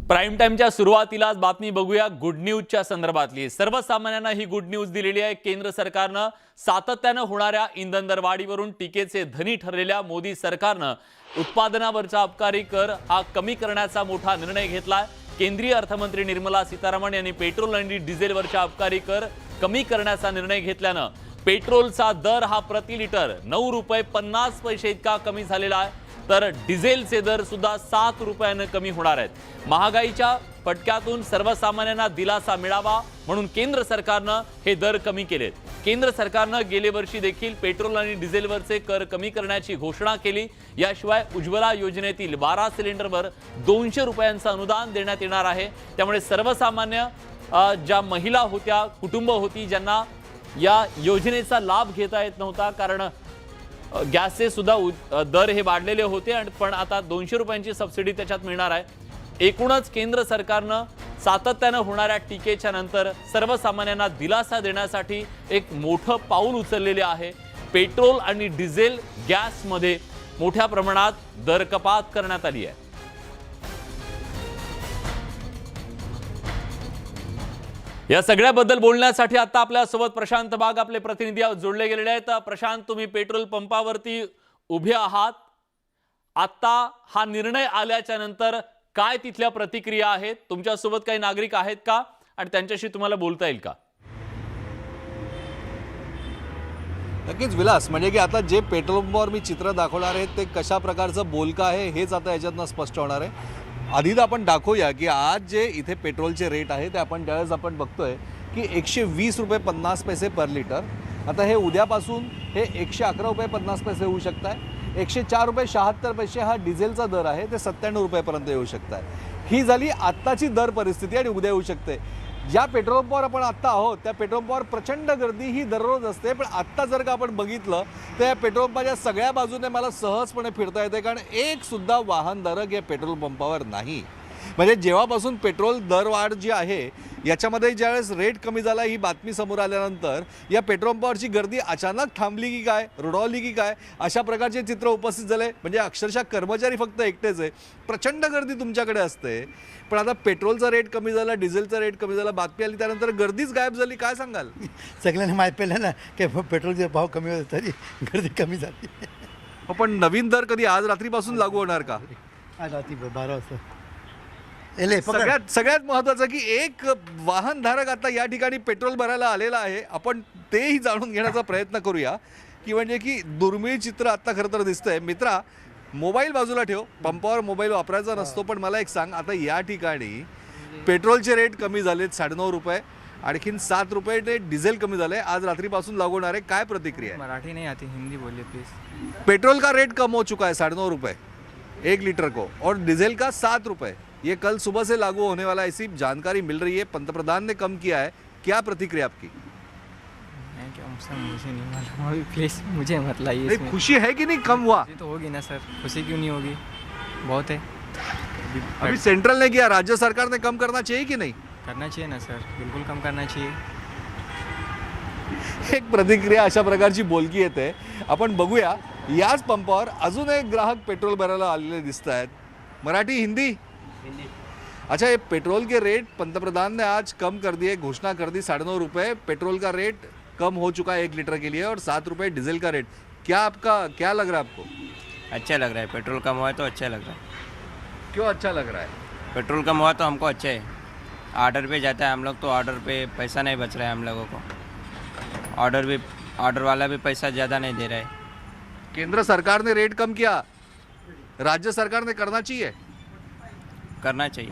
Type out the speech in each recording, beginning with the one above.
Prime टाइमच्या सुरुवातीलाच बातमी बघूया गुड न्यूजच्या संदर्भातली। सर्वसामान्यांना ही गुड न्यूज दिलेली आहे। केंद्र सरकारनं सातत्यानं होणाऱ्या इंधन दरवाढीवरून टीकेचे धनी ठरलेल्या मोदी सरकारनं उत्पादनावरचा अबकारी कर हा कमी करण्याचा मोठा निर्णय घेतलाय। केंद्रीय अर्थमंत्री निर्मला सीतारामन यांनी पेट्रोल आणि डिझेलवरचा अबकारी कर कमी करण्याचा निर्णय घेतल्यानं पेट्रोलचा दर हा प्रति लिटर 9 रुपये 50 पैसे इतका कमी झालेला आहे, तर डिझेलचे दर सुद्धा 7 रुपयाने कमी होणार आहेत। महागाईच्या फटक्यातून सर्वसामान्यांना दिलासा मिळावा म्हणून केंद्र सरकारनं हे दर कमी केलेत। केंद्र सरकारनं गेल्या वर्षी देखील पेट्रोल आणि डिझेलवरचे कर कमी करण्याची घोषणा केली। याशिवाय उज्ज्वला योजनेतील 12 सिलेंडरवर 200 रुपयांचं अनुदान देण्यात येणार आहे। त्यामुळे सर्वसामान्य ज्या महिला होत्या, कुटुंब होती ज्यांना या योजनेचा लाभ घेता येत नव्हता, कारण गॅसचे सुद्धा दर हे वाढलेले होते, पण आता 200 रुपयांची सबसिडी त्याच्यात मिळणार आहे। एकूणच केंद्र सरकारनं सातत्यानं होणाऱ्या टीकेच्या नंतर सर्वसामान्यांना दिलासा देण्यासाठी एक मोठं पाऊल उचललेले आहे। पेट्रोल आणि डिझेल गॅसमध्ये मोठ्या प्रमाणात दर कपात करण्यात आली आहे। या सगळ्याबद्दल बोलण्यासाठी आता आपल्या सोबत प्रशांत बाग आपले प्रतिनिधी जोडले गेलेले आहेत। प्रशांत, तुम्ही पेट्रोल पंपावरती उभे आहात। आता हा निर्णय आल्याच्या नंतर काय तिथल्या प्रतिक्रिया आहेत? तुमच्या सोबत काही नागरिक आहेत का आणि त्यांच्याशी तुम्हाला बोलता येईल का? नक्कीच विलास, म्हणजे की आता जे पेट्रोल पंपावर मी चित्र दाखवणार आहे ते कशा प्रकारचं बोलकं आहे हेच आता याच्यातनं स्पष्ट होणार आहे। आधी तर आपण दाखवूया की आज जे इथे पेट्रोलचे रेट आहे ते आपण ज्यावेळेस आपण बघतोय की 120 रुपये 50 पैसे पर लिटर, आता हे उद्यापासून हे 111 रुपये 50 पैसे होऊ शकत आहे। 104 रुपये 76 पैसे हा डिझेलचा दर आहे, ते 97 रुपयापर्यंत येऊ शकत आहे। ही झाली आत्ताची दर परिस्थिती आणि उद्या येऊ शकते। ज्या पेट्रोल पंपावर आपण आत्ता आहोत त्या पेट्रोल पंपावर प्रचंड गर्दी ही दररोज असते, पण आत्ता जर का आपण बघितलं तर या पेट्रोल पंपाच्या सगळ्या बाजूने मला सहजपणे फिरता येते, कारण एक सुद्धा वाहनधारक या पेट्रोल पंपावर नाही। म्हणजे जेव्हापासून पेट्रोल दरवाढ जी आहे याच्यामध्ये ज्यावेळेस रेट कमी झाला ही बातमी समोर आल्यानंतर या पेट्रोल पंपावरची गर्दी अचानक थांबली की काय, रुळावली की काय, अशा प्रकारचे चित्र उपस्थित झाले। म्हणजे अक्षरशः कर्मचारी फक्त एकटेच आहे, प्रचंड गर्दी तुमच्याकडे असते। पण आता पेट्रोलचा रेट कमी झाला, डिझेलचा रेट कमी झाला, बातमी आली त्यानंतर गर्दीच गायब झाली। काय सांगाल? सगळ्यांना माहीत पडलं ना की पेट्रोलचे भाव कमी होते तरी गर्दी कमी झाली। पण नवीन दर कधी आज रात्रीपासून लागू होणार का? आज रात्री 12 वाजता। सगळ्यात महत्त्वाचं की एक वाहनधारक आता या ठिकाणी पेट्रोल भरायला आलेला आहे। आपण तेही जाणून घेण्याचा प्रयत्न करूया की म्हणजे की दुर्मिळ चित्र आता खरं तर दिसतंय। मित्रा, मोबाईल बाजूला ठेव, पंपावर मोबाईल वापरायचा नसतो, पण मला एक सांग, आता या ठिकाणी पेट्रोलचे रेट कमी झालेत 9.5 रुपये, आणखीन 7 रुपये ते डिझेल कमी झाले, आज रात्रीपासून लागू होणार आहे। काय प्रतिक्रिया आहे? मराठी नहीं आती, हिंदी बोलिए प्लीज। पेट्रोल का रेट कम हो चुका है 9.5 रुपये 1 लीटर को, और डीजल का 7 रुपये, ये कल सुबह से लागू होने वाला, ऐसी जानकारी मिल रही है। पंतप्रधान ने कम किया है, क्या प्रतिक्रिया आपकी? मैं क्या मुझे नहीं मालूम अभी, प्लीज मुझे मत लाइए इसमें। खुशी है कि नहीं कम हुआ? खुशी तो होगी ना सर, खुशी क्यों नहीं होगी, बहुत है। अभी सेंट्रल ने किया, राज्य सरकार ने कम करना चाहिए कि नहीं? करना चाहिए ना सर, बिल्कुल कम करना चाहिए। एक प्रतिक्रिया अशा प्रकारची बोलकी येते। आपण बघूया याच पंपावर अजून एक ग्राहक पेट्रोल भरायला आलेले दिसत आहेत। मराठी, हिंदी? अच्छा, ये पेट्रोल के रेट पंतप्रधान ने आज कम कर दिए, घोषणा कर दी। 9.5 रुपये पेट्रोल का रेट कम हो चुका है 1 लीटर के लिए, और 7 रुपये डीजल का रेट। क्या लग रहा है आपको? अच्छा लग रहा है, पेट्रोल कम हुआ है तो अच्छा लग रहा है। क्यों अच्छा लग रहा है? पेट्रोल कम हुआ तो हमको अच्छा है। ऑर्डर पे जाता है हम लोग तो ऑर्डर पे पैसा नहीं बच रहा है हम लोगों को। ऑर्डर वाला भी पैसा ज़्यादा नहीं दे रहा है। केंद्र सरकार ने रेट कम किया, राज्य सरकार ने करना चाहिए। करना चाहिए।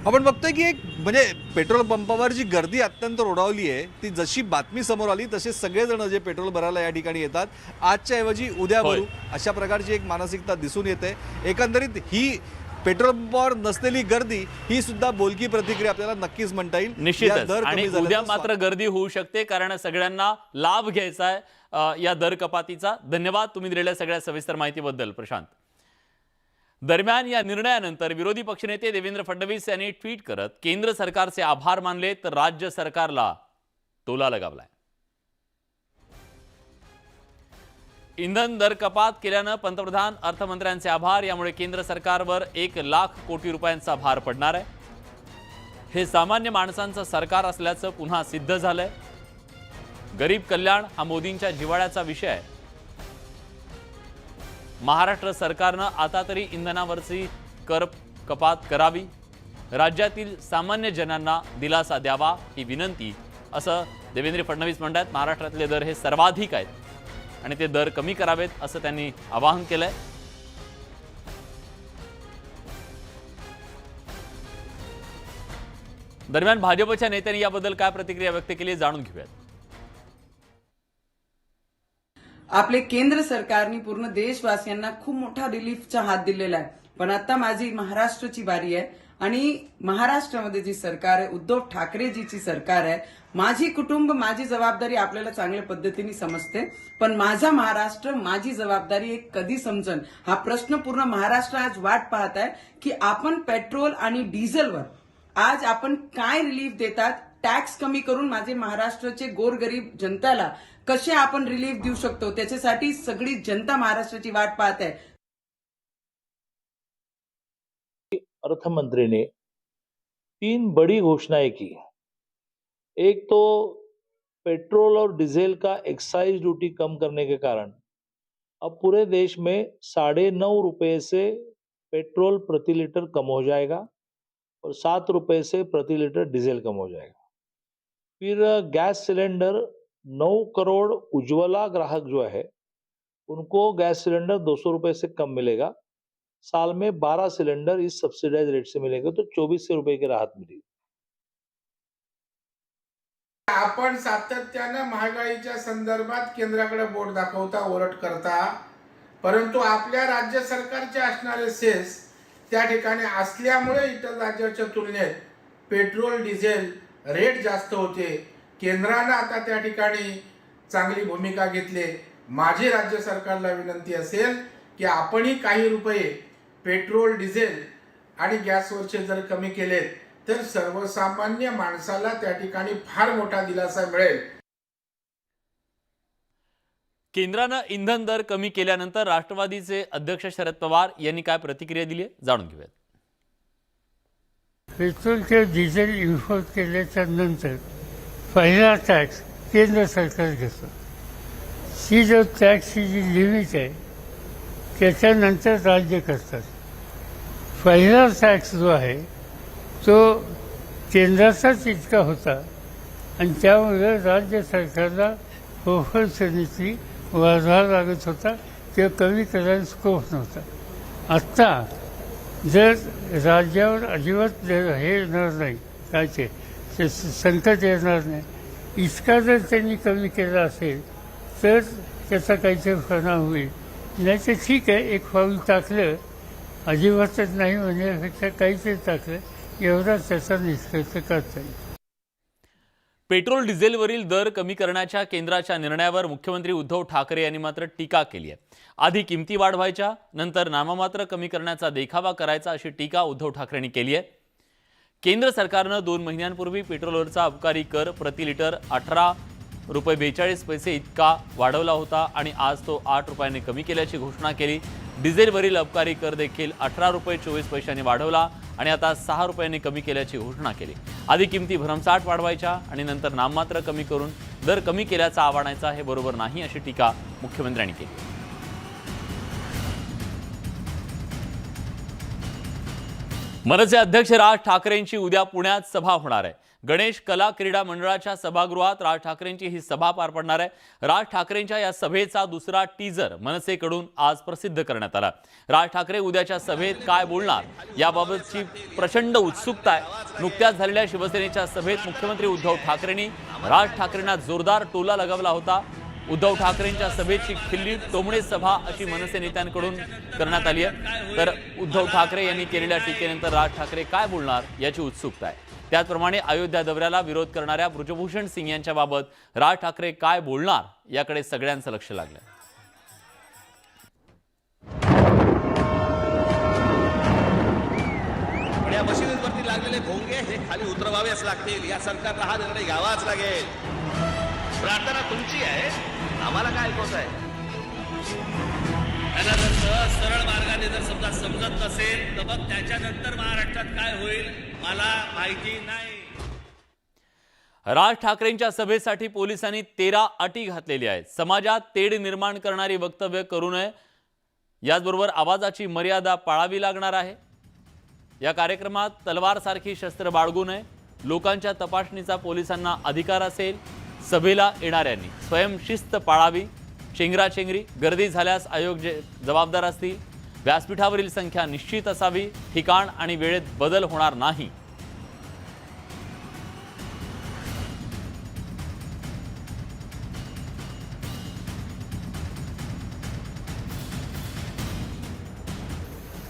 आपण बघतोय की एक म्हणजे पेट्रोल पंपावर जी गर्दी अत्यंत रोडावली आहे, ती जशी बातमी समोर आली तसे सगळेजण जे पेट्रोल भरायला या ठिकाणी येतात, आजच्या ऐवजी उद्या भरू अशा प्रकारची एक मानसिकता दिसून येते। एकंदरीत ही पेट्रोल पंपावर नसलेली गर्दी ही सुद्धा बोलकी प्रतिक्रिया आपल्याला नक्कीच म्हणता येईल। निश्चितच, आणि उद्या मात्र गर्दी होऊ शकते, कारण सगळ्यांना लाभ घ्यायचा आहे या दर कपातीचा। धन्यवाद तुम्ही दिलेल्या सगळ्या सविस्तर माहितीबद्दल प्रशांत। दरम्यान या निर्णयानंतर विरोधी पक्षनेते देवेंद्र फडणवीस यांनी ट्विट करत केंद्र सरकारचे आभार मानले, तर राज्य सरकारला टोला लगावलाय। इंधन दर कपात केल्यानं पंतप्रधान अर्थमंत्र्यांचे आभार. यामुळे केंद्र सरकारवर 1,00,000 कोटी रुपयांचा भार पडणार आहे. हे सामान्य माणसांचं सरकार असल्याचं पुन्हा सिद्ध झालंय. गरीब कल्याण हा मोदींच्या जिव्हाळ्याचा विषय आहे. महाराष्ट्र सरकारनं आता तरी इंधनावरची कर कपात करावी, राज्यातील सामान्य जनांना दिलासा द्यावा ही विनंती, असं देवेंद्र फडणवीस म्हणतात. महाराष्ट्रातले दर हे सर्वाधिक आहेत आणि ते दर कमी करावेत असं त्यांनी आवाहन केलंय. दरम्यान भाजपच्या नेत्यांनी याबद्दल काय प्रतिक्रिया व्यक्त केली जाणून घेऊयात. आपले केंद्र सरकारने पूर्ण देशवासियांना खूप मोठा रिलीफचा हात दिलेला आहे. पण आता माझी महाराष्ट्राची बारी आहे आणि महाराष्ट्रामध्ये जी सरकार आहे, उद्धव ठाकरेजीची सरकार आहे. माझी कुटुंब, माझी जबाबदारी आपल्याला चांगल्या पद्धतीने समजते, पण माझा महाराष्ट्र, माझी जबाबदारी एक कधी समजन हा प्रश्न पूर्ण महाराष्ट्र आज वाट पाहत आहे की आपण पेट्रोल आणि डिझेलवर आज आपण काय रिलीफ देतात, टॅक्स कमी करून माझे महाराष्ट्राचे गोरगरीब जनताला कसे आपण रिलीफ देऊ शकतो, त्याच्यासाठी सगळी जनता महाराष्ट्राची वाट पाहत आहे. अर्थमंत्री ने 3 बड़ी घोषणाएं की. एक तो पेट्रोल और डीजल का एक्साइज ड्यूटी कम करने के कारण अब पूरे देश में 9.5 रुपए से पेट्रोल प्रति लीटर कम हो जाएगा और 7 रुपए से प्रति लीटर डीजल कम हो जाएगा. फिर गैस सिलेंडर 9 करोड़ उज्ज्वला ग्राहक जो है उनको गैस सिलेंडर 200 रुपए से कम मिलेगा. साल में 12 सिलेंडर इस सब्सिडाइज रेट से मिलेंगे, तो 2400 रुपए की राहत मिलेगी. आपण सातत्यानं महागाईच्या संदर्भात केंद्राकडे बोट दाखवता, ओरड करता, परंतु आपल्या राज्य सरकारचे असणारे सेस त्या ठिकाणी असल्यामुळे इतर राज्याच्या तुलनेत पेट्रोल डिझेल रेट जास्त होते. केंद्रानं आता त्या ठिकाणी चांगली भूमिका घेतली. माझी राज्य सरकारला विनंती असेल की आपणही काही रुपये पेट्रोल डिझेल आणि गॅसवरचे जर कमी केलेत तर सर्वसामान्य माणसाला त्या ठिकाणी फार मोठा दिलासा मिळेल. केंद्रानं इंधन दर कमी केल्यानंतर राष्ट्रवादीचे अध्यक्ष शरद पवार यांनी काय प्रतिक्रिया दिली आहे जाणून घेऊयात. पेट्रोल किंवा डिझेल इम्पोर्ट केल्याच्या नंतर पहिला टॅक्स केंद्र सरकार घेतं. ही जो टॅक्सची जी लिमिट आहे त्याच्यानंतर राज्य करतात. पहिला टॅक्स जो आहे तो केंद्राचाच इतका होता आणि त्यामुळे राज्य सरकारला प्रोफेशनली वाढवावा लागत होता किंवा कमी करायला स्कोप नव्हता. आत्ता जर राज्यावर अजिबात हे येणार नाही, काय ते संकट येणार नाही, इतका जर त्यांनी कमी केला असेल तर त्याचा काहीतरी परिणाम होईल. नाही तर ठीक आहे, एक पाऊल टाकलं, अजिबातच नाही म्हणण्यापेक्षा काहीतरी टाकलं, एवढाच त्याचा निष्कर्ष करता येईल. पेट्रोल डिझेलवरील दर कमी करण्याच्या केंद्राच्या निर्णयावर मुख्यमंत्री उद्धव ठाकरे यांनी मात्र टीका केली आहे. आधी किमती वाढवायच्या, नंतर नाममात्र कमी करण्याचा देखावा करायचा अशी टीका उद्धव ठाकरेंनी केली आहे. केंद्र सरकारनं 2 महिन्यांपूर्वी पेट्रोलवरचा अबकारी कर प्रति लिटर 18 रुपये 42 पैसे इतका वाढवला होता आणि आज तो 8 रुपयांनी कमी केल्याची घोषणा केली. डिझेलवरील अबकारी कर देखील 18 रुपये 24 पैशांनी वाढवला आणि आता 6 रुपयांनी कमी केल्याची घोषणा केली. आधी किमती भरमसाठ वाढवायच्या आणि नंतर नाममात्र कमी करून दर कमी केल्याचा आवाहनाचा हे बरोबर नाही अशी टीका मुख्यमंत्र्यांनी केली. मनसे अध्यक्ष राज ठाकरेंची उद्या पुण्यात सभा होणार आहे. गणेश कला क्रीडा मंडळाच्या सभागृहात राज ठाकरेंची ही सभा पार पडणार आहे. राज ठाकरेंच्या या सभेचा दुसरा टीजर मनसेकडून आज प्रसिद्ध करण्यात आला. राज ठाकरे उद्याच्या सभेत काय बोलणार याबाबतची प्रचंड उत्सुकता आहे. नुकत्याच झालेल्या शिवसेनेच्या सभेत मुख्यमंत्री उद्धव ठाकरेंनी राज ठाकरेंना जोरदार टोला लगावला होता. उद्धव ठाकरेंच्या सभेची खिल्ली टोमणे सभा अशी मनसे नेत्यांकडून करण्यात आली आहे. तर उद्धव ठाकरे यांनी केलेल्या टीकेनंतर राज ठाकरे काय बोलणार याची उत्सुकता आहे. त्याचप्रमाणे अयोध्या दौऱ्याला विरोध करणाऱ्या ब्रजभूषण सिंग यांच्या बाबत राज ठाकरे काय बोलणार याकडे सगळ्यांचं लक्ष लागलं. पण या मशिदींवरती लागलेले भोंगे हे खाली उतरवावेच लागतील. या सरकारला हा निर्णय घ्यावाच लागेल. प्रार्थना तुमची आहे, आम्हाला काय ऐकवत आहे. त्यांना जर सहज सरळ मार्गाने जर समजा समजत नसेल तर मग त्याच्यानंतर महाराष्ट्रात काय होईल मला माहिती नाही. राज ठाकरेंच्या सभेसाठी पोलिसांनी 13 अटी घातलेली आहेत. समाजात तेढ निर्माण करणारी वक्तव्य करू नये, याचबरोबर आवाजाची मर्यादा पाळावी लागणार आहे. या कार्यक्रमात तलवारसारखी शस्त्र बाळगू नये, लोकांच्या तपासणीचा पोलिसांना अधिकार असेल. सभेला येणाऱ्यांनी स्वयंशिस्त पाळावी. चेंगराचेंगरी गर्दी झाल्यास आयोग जबाबदार असतील. व्यासपीठावरील संख्या निश्चित असावी. ठिकाण आणि वेळेत बदल होणार नाही.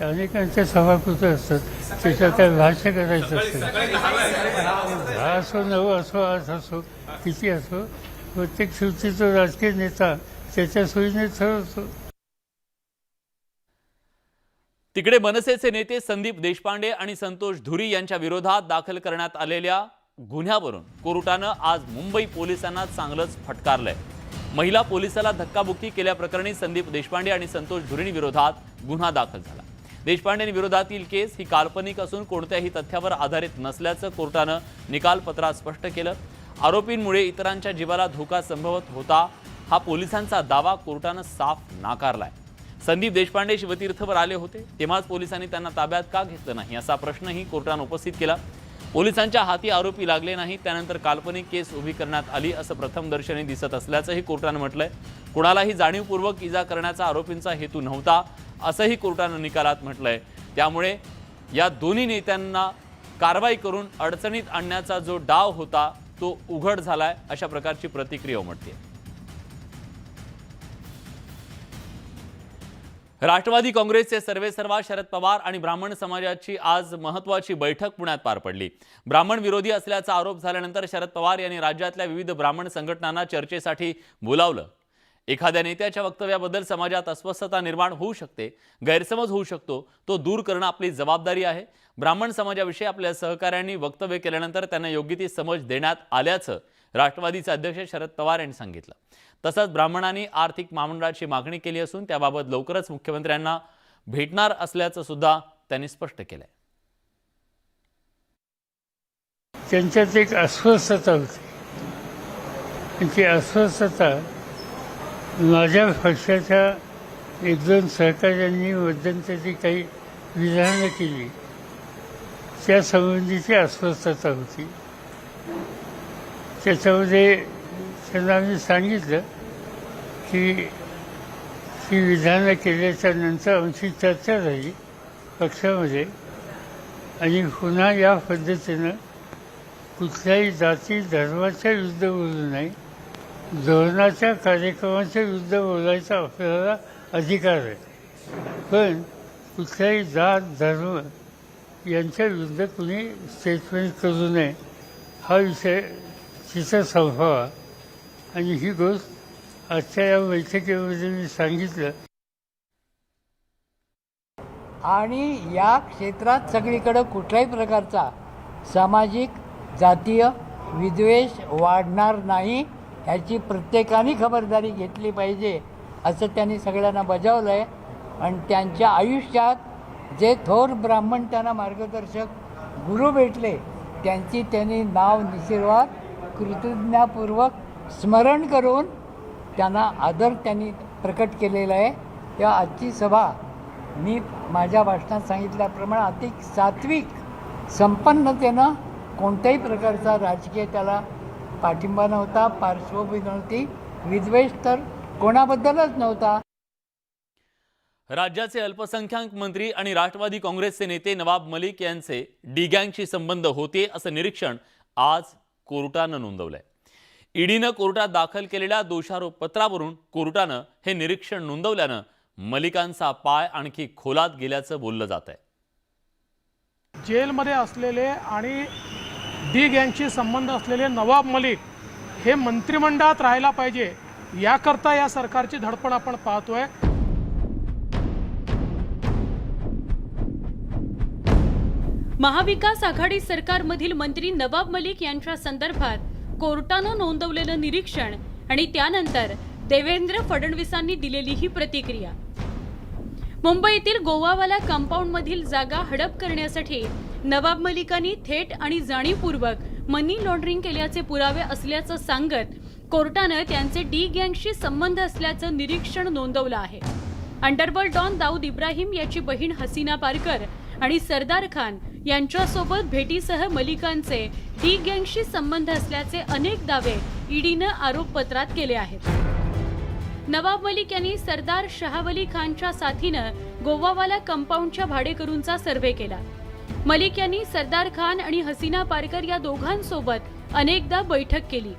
अनेकांचे सभाकृत असतात, त्याच्यात काय भाष्य करायचं असतं. असो नवो असो आज असो किती असो, प्रत्येक शेवटी तो राजकीय नेता त्याच्या सोयीने ठरवतो. तिकडे मनसेचे नेते संदीप देशपांडे आणि संतोष धुरी यांच्या विरोधात दाखल करण्यात आलेल्या गुन्ह्यावरून कोर्टानं आज मुंबई पोलिसांना चांगलंच फटकारलंय. महिला पोलिसाला धक्काबुक्की केल्याप्रकरणी संदीप देशपांडे आणि संतोष धुरींविरोधात गुन्हा दाखल झाला. देशपांडेंविरोधातील केस ही काल्पनिक असून कोणत्याही तथ्यावर आधारित नसल्याचं कोर्टानं निकालपत्रात स्पष्ट केलं. आरोपींमुळे इतरांच्या जीवाला धोका संभवत होता, हा पोलिसांचा दावा कोर्टानं साफ नाकारलाय. संदीप देशपांडे शिवतीर्थवर आले होते, तेव्हाच पोलिसांनी त्यांना ताब्यात का घेतलं नाही असा प्रश्नही कोर्टानं उपस्थित केला. पोलिसांच्या हाती आरोपी लागले नाही, त्यानंतर काल्पनिक केस उभी करण्यात आली असं प्रथमदर्शनी दिसत असल्याचंही कोर्टानं म्हटलंय. कुणालाही जाणीवपूर्वक इजा करण्याचा आरोपींचा हेतू नव्हता असंही कोर्टानं निकालात म्हटलंय. त्यामुळे या दोन्ही नेत्यांना कारवाई करून अडचणीत आणण्याचा जो डाव होता तो उघड झालाय, अशा प्रकारची प्रतिक्रिया उमटते. राष्ट्रवादी काँग्रेसचे सर्वेसर्वा शरद पवार आणि ब्राह्मण समाजाची आज महत्त्वाची बैठक पुण्यात पार पडली. ब्राह्मण विरोधी असल्याचा आरोप झाल्यानंतर शरद पवार यांनी राज्यातल्या विविध ब्राह्मण संघटनांना चर्चेसाठी बोलावलं. एखाद्या नेत्याच्या वक्तव्याबद्दल समाजात अस्वस्थता निर्माण होऊ शकते, गैरसमज होऊ शकतो, तो दूर करणं आपली जबाबदारी आहे. ब्राह्मण समाजाविषयी आपल्या सहकाऱ्यांनी वक्तव्य केल्यानंतर त्यांना योग्य ती समज देण्यात आल्याचं राष्ट्रवादीचे अध्यक्ष शरद पवार यांनी सांगितलं. तसंच ब्राह्मणांनी आर्थिक महामंडळाची मागणी केली असून त्याबाबत लवकरच मुख्यमंत्र्यांना भेटणार असल्याचं सुद्धा त्यांनी स्पष्ट केलंय. त्यांच्यात एक अस्वस्थता होती, ती अस्वस्थता माझ्या पक्षाच्या 1-2 सहकाऱ्यांनी मध्यंतरी काही विधानं केली त्या संबंधीची अस्वस्थता होती. त्याच्यामध्ये त्यांना मी सांगितलं की ही विधानं केल्याच्या नंतर आमची चर्चा झाली पक्षामध्ये आणि पुन्हा या पद्धतीनं कुठल्याही जाती धर्माच्या विरुद्ध बोलू नये, धोरणाच्या कार्यक्रमाच्या विरुद्ध बोलायचा आपल्याला अधिकार आहे, पण कुठल्याही जात धर्म यांच्या विरुद्ध कुणी स्टेटमेंट करू नये हा विषय तिथं संभवा. आणि ही गोष्ट आजच्या या बैठकीमध्ये मी सांगितलं. आणि या क्षेत्रात सगळीकडं कुठल्याही प्रकारचा सामाजिक जातीय विद्वेष वाढणार नाही ह्याची प्रत्येकाने खबरदारी घेतली पाहिजे असं त्यांनी सगळ्यांना बजावलं आहे. आणि त्यांच्या आयुष्यात जे थोर ब्राह्मण त्यांना मार्गदर्शक गुरु भेटले त्यांची त्यांनी नाव निशिर्वाद कृतज्ञतापूर्वक स्मरण करून त्यांना आदर त्यांनी प्रकट केलेला आहे. तेव्हा आजची सभा मी माझ्या भाषणात सांगितल्याप्रमाणे अति सात्विक संपन्नतेनं कोणत्याही प्रकारचा राजकीय त्याला पाठिंबा नव्हता, पार्श्वभूमी नव्हती, विद्वेष तर कोणाबद्दलच नव्हता. राज्याचे अल्पसंख्याक मंत्री आणि राष्ट्रवादी काँग्रेसचे नेते नवाब मलिक यांचे डी गँगशी संबंध होते असं निरीक्षण आज कोर्टानं नोंदवलंय. ईडीनं कोर्टात दाखल केलेल्या दोषारोपपत्रावरून कोर्टानं हे निरीक्षण नोंदवल्यानं मलिकांचा पाय आणखी खोलात गेल्याचं बोललं जात आहे. जेलमध्ये असलेले आणि डी गँगशी संबंध असलेले नवाब मलिक हे मंत्रिमंडळात राहायला पाहिजे याकरता या सरकारची धडपड आपण पाहतोय. महाविकास आघाडी सरकारमधील मंत्री नवाब मलिक यांच्या संदर्भात कोर्टानं नोंदवलेलं निरीक्षण आणि त्यानंतर देवेंद्र फडणवीसांनी दिलेली ही प्रतिक्रिया. मुंबईतील गोवावाला कंपाऊंडमधील जागा हडप करण्यासाठी नवाब मलिकांनी थेट आणि जाणीवपूर्वक मनी लॉन्ड्रिंग केल्याचे पुरावे असल्याचं सांगत कोर्टानं त्यांचे डी गँगशी संबंध असल्याचं निरीक्षण नोंदवलं आहे. अंडरवर्ल्ड डॉन दाऊद इब्राहिम याची बहीण हसीना पारकर आणि सरदार खान यांच्यासोबत भेटीसह मलिकांचे डी गँगशी संबंध असल्याचे अनेक दावे ईडीनं आरोपपत्रात केले आहेत. नवाब मलिक यांनी सरदार शहावली खानच्या साथीनं गोवावाला कंपाऊंडच्या भाडेकरूंचा सर्व्हे केला. मलिक यांनी सरदार खान आणि हसीना पारकर या दोघांसोबत अनेकदा बैठक केली.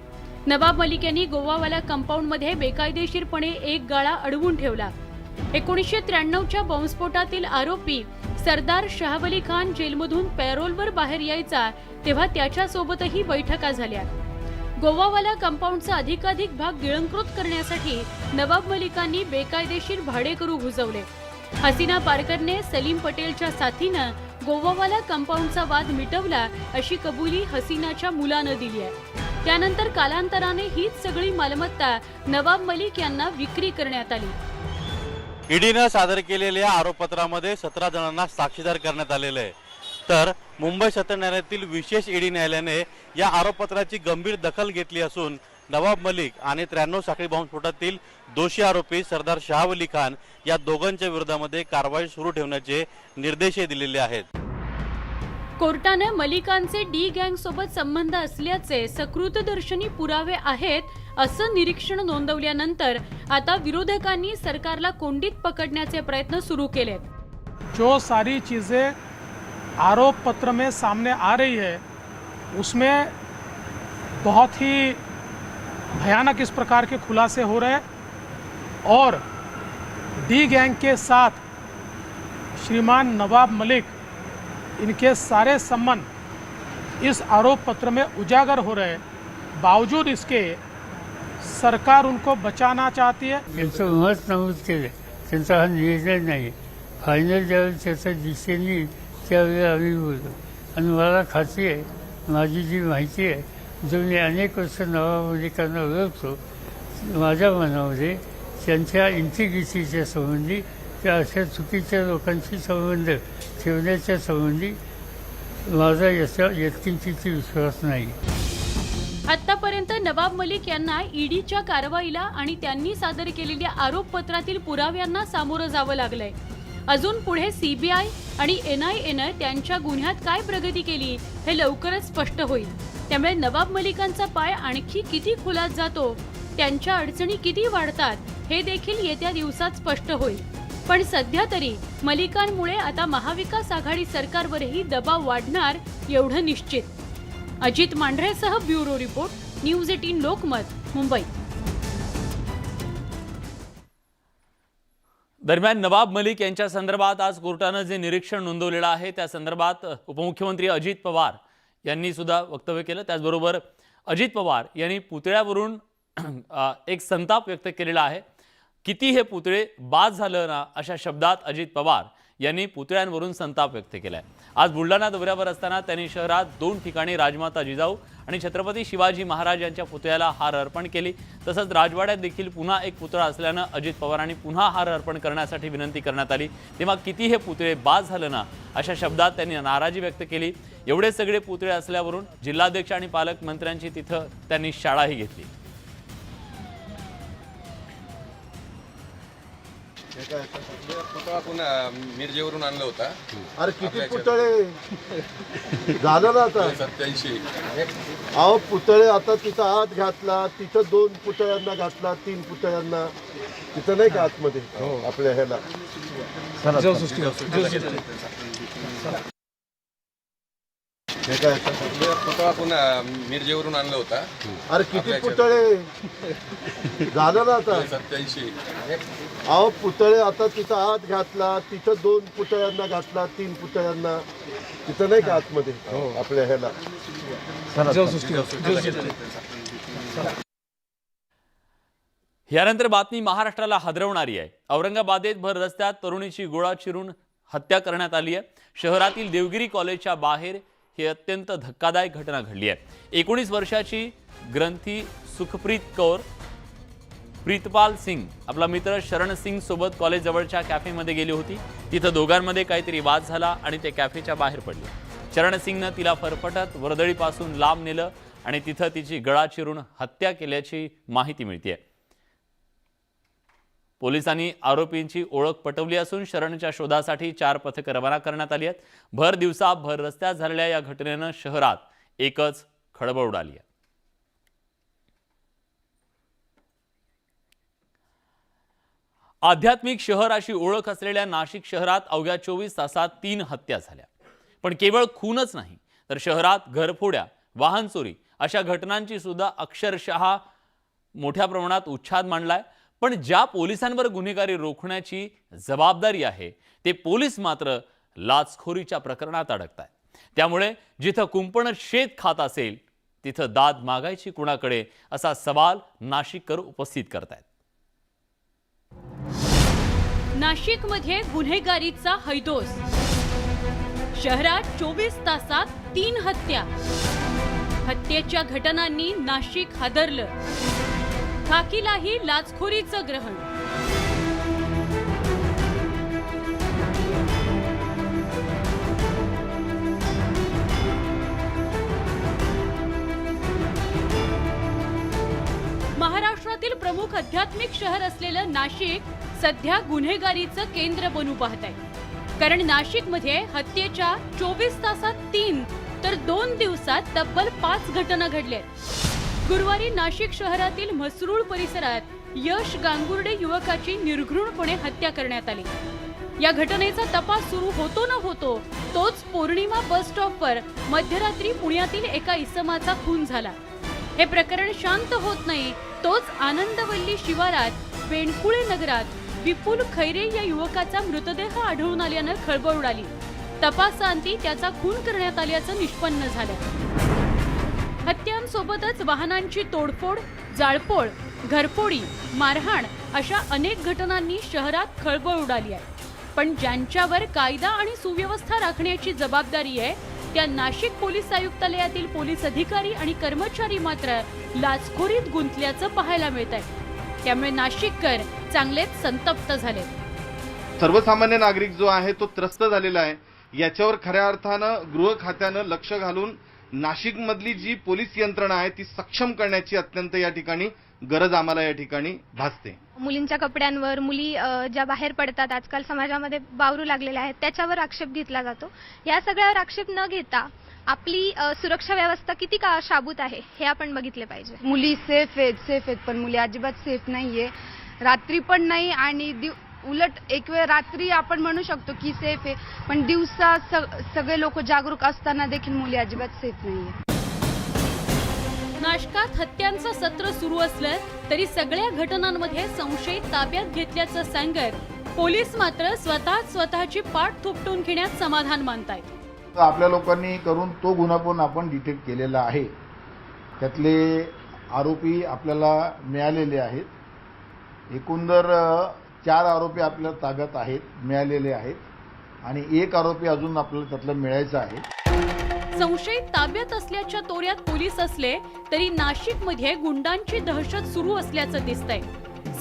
नवाब मलिक यांनी गोवावाला कंपाऊंडमध्ये बेकायदेशीरपणे एक गाळा अडवून ठेवला. 1993च्या बॉम्बस्फोटातील आरोपी सरदार शहावली खान जेलमधून पॅरोलवर बाहेर यायचा तेव्हा त्याच्यासोबतही बैठका झाल्या. गोवावाला कंपाऊंडचा अधिकाधिक भाग गिळंकृत करण्यासाठी नवाब मलिकांनी बेकायदेशीर भाडेकरू घुसवले. हसीना पारकरने सलीम पटेलच्या साथीनं गोवावाला कंपाऊंडचा वाद मिटवला अशी कबुली हसीनाच्या मुलानं दिली आहे. त्यानंतर कालांतराने हीच सगळी मालमत्ता नवाब मलिक यांना विक्री करण्यात आली. ईडीनं सादर केलेल्या आरोपपत्रामध्ये 17 जणांना साक्षीदार करण्यात आलेलं आहे. तर मुंबई सत्र न्यायालयातील विशेष ईडी न्यायालयाने या आरोपपत्राची गंभीर दखल घेतली असून नवाब मलिक आणि 93 साखळी बॉम्बस्फोटातील दोषी आरोपी सरदार शहावली खान या दोघांच्या विरोधामध्ये कारवाई सुरू ठेवण्याचे निर्देशही दिलेले आहेत. कोर्टानं मलिकांचे डी गँग सोबत संबंध असल्याचे सकृतदर्शनी पुरावे आहेत असं निरीक्षण नोंदवल्यानंतर आता विरोधकांनी सरकारला कोंडीत पकडण्याचे प्रयत्न सुरू केलेत. जो सारी चीज़ें आरोप पत्र में सामने आ रही है उसमें बहुत ही भयानक इस प्रकार के खुलासे हो रहे हैं और डी गैंग के साथ श्रीमान नवाब मलिक इनके सारे संबंध इस आरोप पत्र में उजागर हो रहे हैं. बावजूद इसके सरकार उनको बचाना चाहती है. त्यांचं मत नमूद केलं, त्यांचा हा निर्णय नाही. फायनल ज्यावेळेस त्याचा दिशेने त्यावेळी आम्ही बोललो आणि मला खात्री आहे, माझी जी माहिती आहे, जो मी अनेक वर्ष नवाब मलिकांना ओळखतो, माझ्या मनामध्ये त्यांच्या इंटिग्रिटीच्या संबंधी, त्या अशा चुकीच्या लोकांशी संबंध ठेवण्याच्या संबंधी माझा याचा विश्वास नाही. आतापर्यंत नवाब मलिक यांना ईडीच्या कारवाईला आणि त्यांनी सादर केलेल्या आरोपपत्रातील पुराव्यांना सामोरं जावं लागलंय. अजून पुढे सीबीआय आणि एनआयएनं त्यांच्या गुन्ह्यात काय प्रगती केली हे लवकरच स्पष्ट होईल. त्यामुळे नवाब मलिकांचा पाय आणखी किती खोलात जातो, त्यांच्या अडचणी किती वाढतात हे देखील येत्या दिवसात स्पष्ट होईल. पण सध्या तरी मलिकांमुळे आता महाविकास आघाडी सरकारवरही दबाव वाढणार एवढं निश्चित. अजित मांढरेसह bureau report, news 18 Lokmat, Mumbai. दरम्यान नवाब मलिक यांच्या संदर्भात आज कोर्टानं जे निरीक्षण नोंदवलेलं आहे त्या संदर्भात उपमुख्यमंत्री अजित पवार यांनी सुद्धा वक्तव्य केलं. त्याचबरोबर अजित पवार यांनी पुतळ्यावरून एक संताप व्यक्त केलेला आहे. किती हे पुतळे बाद झालं ना अशा शब्दात अजित पवार यांनी पुतळ्यांवरून संताप व्यक्त केलाय. आज बुलढाणा दौऱ्यावर असताना त्यांनी शहरात 2 ठिकाणी राजमाता जिजाऊ आणि छत्रपती शिवाजी महाराज यांच्या पुतळ्याला हार अर्पण केली. तसंच राजवाड्यात देखील पुन्हा एक पुतळा असल्यानं अजित पवारांनी पुन्हा हार अर्पण करण्यासाठी विनंती करण्यात आली. तेव्हा किती हे पुतळे बाद झालं ना अशा शब्दात त्यांनी नाराजी व्यक्त केली. एवढे सगळे पुतळे असल्यावरून जिल्हाध्यक्ष आणि पालकमंत्र्यांची तिथं त्यांनी शाळाही घेतली. पुतळा पुन्हा मिरजेवरून आणला होता. अरे किती पुतळे झालं ना आता 87. अहो पुतळे आता तिथं आत घातला, तिथं 2 पुतळ्यांना घातला, 3 पुतळ्यांना तिथं नाही का आतमध्ये आपल्या ह्याला. पुतळा पुन्हा मिरजेवरून आणला होता. अरे किती पुतळे झालं ना आता 87. अहो पुतळे आता तिथं आत घातला, तिथं 2 पुतळ्यांना घातला, 3 पुतळ्यांना तिथं नाही का आतमध्ये आपल्या ह्याला. यानंतर बातमी महाराष्ट्राला हादरवणारी आहे. औरंगाबादेत भर रस्त्यात तरुणीची गोळा चिरून हत्या करण्यात आली आहे. शहरातील देवगिरी कॉलेजच्या बाहेर ही अत्यंत धक्कादायक घटना घडली आहे. 19 वर्षाची ग्रंथी सुखप्रीत कौर प्रीतपाल सिंग आपला मित्र शरण सिंग सोबत कॉलेज जवळच्या कॅफेमध्ये गेली होती. तिथं दोघांमध्ये काहीतरी वाद झाला आणि ते कॅफेच्या बाहेर पडले. शरण सिंगनं तिला फरफटत वर्दळीपासून लांब नेलं आणि तिथं तिची गळा चिरून हत्या केल्याची माहिती मिळते. पोलिसांनी आरोपींची ओळख पटवली असून शरणच्या शोधासाठी 4 पथकं रवाना करण्यात आली आहेत. भर दिवसा भर रस्त्यात झालेल्या या घटनेनं शहरात एकच खळबळ उडाली आहे. आध्यात्मिक शहर अशी ओळख असलेल्या नाशिक शहरात अवघ्या 24 तासात 3 हत्या झाल्या. पण केवळ खूनच नाही तर शहरात घरफोड्या, वाहन चोरी अशा घटनांची सुद्धा अक्षरशः मोठ्या प्रमाणात उच्छाद मांडलाय. पण ज्या पोलिसांवर गुन्हेगारी रोखण्याची जबाबदारी आहे ते पोलीस मात्र लाचखोरीच्या प्रकरणात अडकतायत. त्यामुळे जिथं कुंपण शेत खात असेल तिथं दाद मागायची कुणाकडे असा सवाल नाशिककर उपस्थित करतायत. नाशिकमध्ये गुन्हेगारीचा हैदोस. शहरात 24 तासात 3 हत्या. हत्येच्या घटनांनी नाशिक हादरलं. खाकीलाही लाचखोरीचं ग्रहण. महाराष्ट्रातील प्रमुख आध्यात्मिक शहर असलेलं नाशिक सध्या गुन्हेगारीचं केंद्र बनू पाहत आहे. कारण नाशिकमध्ये हत्येच्या 24 तासात 3 तर 2 दिवसात तब्बल 5 घटना घडल्या. गुरुवारी नाशिक शहरातील म्हसरूळ परिसरात यश गांगुर्डे युवकाची निर्घृणपणे हत्या करण्यात आली. या घटनेचा तपास सुरू होतो न होतो तोच पौर्णिमा बस स्टॉपवर मध्यरात्री पुण्यातील एका इसमाचा खून झाला. हे प्रकरण शांत होत नाही तोच आनंदवल्ली शिवारात बेणकुळे नगरात विपुल खैरे या युवकाचा मृतदेह आढळून आल्यानं खळबळ उडाली. तपासांती त्याचा खून करण्यात आल्याचं निष्पन्न झालं. हत्यांसोबतच वाहनांची तोडफोड, जाळपोळ, घरफोडी, मारहाण अशा अनेक घटनांनी शहरात खळबळ उडाली आहे. पण ज्यांच्यावर कायदा आणि सुव्यवस्था राखण्याची जबाबदारी आहे त्या नाशिक पोलीस आयुक्तालयातील पोलीस अधिकारी आणि कर्मचारी मात्र लाचखोरीत गुंतल्याचं पाहायला मिळत आहे. त्यामुळे नाशिककर चांगलेच संतप्त झाले. सर्वसामान्य नागरिक जो आहे तो त्रस्त झालेला आहे. याच्यावर खऱ्या अर्थानं गृह खात्यानं लक्ष घालून नाशिकमधली जी पोलीस यंत्रणा आहे ती सक्षम करण्याची अत्यंत या ठिकाणी गरज आम्हाला या ठिकाणी भासते. मुलींच्या कपड्यांवर, मुली ज्या बाहेर पडतात आजकाल समाजामध्ये वावरू लागलेल्या आहेत त्याच्यावर आक्षेप घेतला जातो. या सगळ्यावर आक्षेप न घेता आपली सुरक्षा व्यवस्था किती का शाबूत आहे हे आपण बघितले पाहिजे. मुली सेफ आहेत पण मुली अजिबात सेफ नाहीये. रात्री पण नाही आणि उलट एक वेळ रात्री आपण म्हणू शकतो की सेफ आहे पण दिवसा सगळे लोक जागरूक असताना देखील मुली अजिबात सेफ नाहीये. नाशकात हत्यांचं सत्र सुरू असलं तरी सगळ्या घटनांमध्ये संशयित ताब्यात घेतल्याचं सांगत पोलीस मात्र स्वतःची पाठ थोपटून घेण्यात समाधान मानतायत. आपल्या लोकांनी करून तो गुन्हा पण आपण डिटेक्ट केलेला आहे. त्यातले आरोपी आपल्याला मिळालेले आहेत. एकूण 4 आरोपी आपल्या ताब्यात आहेत, मिळालेले आहेत आणि 1 आरोपी अजून आपल्याला त्यातला मिळायचा आहे. संशयित ताब्यात असल्याच्या तोऱ्यात पोलीस असले तरी नाशिकमध्ये गुंडांची दहशत सुरू असल्याचं दिसतंय.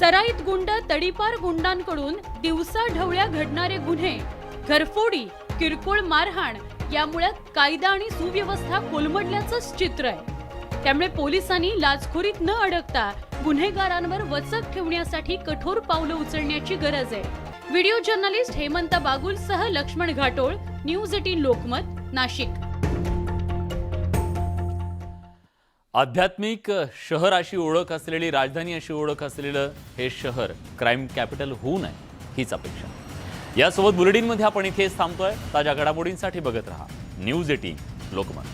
सराईत गुंड, तडीपार गुंडांकडून दिवसा ढवळ्या घडणारे गुन्हे, घरफोडी, किरकोळ मारहाण यामुळे कायदा आणि सुव्यवस्था कोलमडल्याचंच चित्र आहे. त्यामुळे पोलिसांनी लाचखोरीत न अडकता गुन्हेगारांवर वचक ठेवण्यासाठी कठोर पावलं उचलण्याची गरज आहे. व्हिडिओ जर्नलिस्ट हेमंत बागुलसह लक्ष्मण घाटोळ, न्यूज 18 लोकमत, नाशिक. आध्यात्मिक शहर अशी ओळख असलेली, राजधानी अशी ओळख असलेलं हे शहर क्राईम कॅपिटल होऊ नये हीच अपेक्षा. यासोबत बुलेटिनमध्ये आपण इथेच थांबतोय. ताज्या घडामोडींसाठी बघत रहा न्यूज 18 लोकमत.